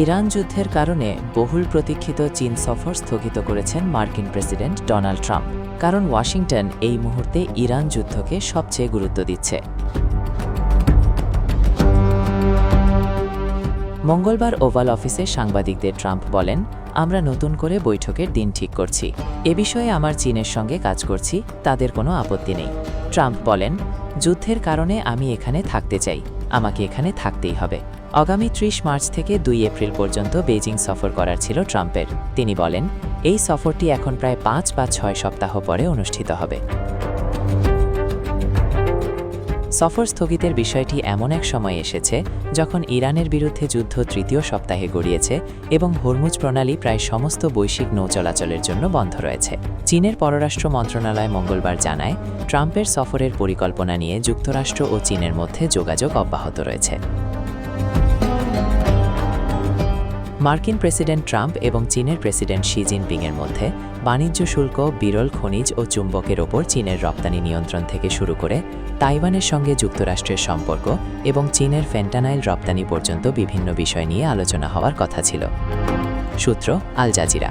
Iran যুদ্ধের কারণে বহুল প্রতীক্ষিত চীন সফর স্থগিত করেছেন মার্কিন প্রেসিডেন্ট ডোনাল্ড ট্রাম্প। কারণ ওয়াশিংটন এই মুহূর্তে ইরান যুদ্ধকে সবচেয়ে গুরুত্ব দিচ্ছে। মঙ্গলবার ওভাল অফিসে সাংবাদিকদের ট্রাম্প বলেন, আমরা নতুন করে বৈঠকের দিন ঠিক করছি। এ বিষয়ে আমার চীনের সঙ্গে কাজ করছি, তাদের কোনো আপত্তি নেই। ট্রাম্প বলেন, যুদ্ধের কারণে আমি এখানে থাকতে চাই, আমাকে এখানে থাকতেই হবে। আগামী ৩০ মার্চ থেকে ২ এপ্রিল পর্যন্ত বেজিং সফর করার ছিল ট্রাম্পের। তিনি বলেন, এই সফরটি এখন প্রায় ৫ বা ৬ সপ্তাহ পরে অনুষ্ঠিত হবে। সফর স্থগিতের বিষয়টি এমন এক সময় এসেছে যখন ইরানের বিরুদ্ধে যুদ্ধ তৃতীয় সপ্তাহে গড়িয়েছে এবং হরমুজ প্রণালী প্রায় সমস্ত বৈশ্বিক নৌ চলাচলের জন্য বন্ধ রয়েছে। চীনের পররাষ্ট্র মন্ত্রণালয় মঙ্গলবার জানায়, ট্রাম্পের সফরের পরিকল্পনা নিয়ে যুক্তরাষ্ট্র ও চীনের মধ্যে যোগাযোগ অব্যাহত রয়েছে। মার্কিন প্রেসিডেন্ট ট্রাম্প এবং চীনের প্রেসিডেন্ট শি জিনপিংয়ের মধ্যে বাণিজ্য শুল্ক, বিরল খনিজ ও চুম্বকের ওপর চীনের রপ্তানি নিয়ন্ত্রণ থেকে শুরু করে তাইওয়ানের সঙ্গে যুক্তরাষ্ট্রের সম্পর্ক এবং চীনের ফেন্টানাইল রপ্তানি পর্যন্ত বিভিন্ন বিষয় নিয়ে আলোচনা হওয়ার কথা ছিল। সূত্র আল জাজিরা।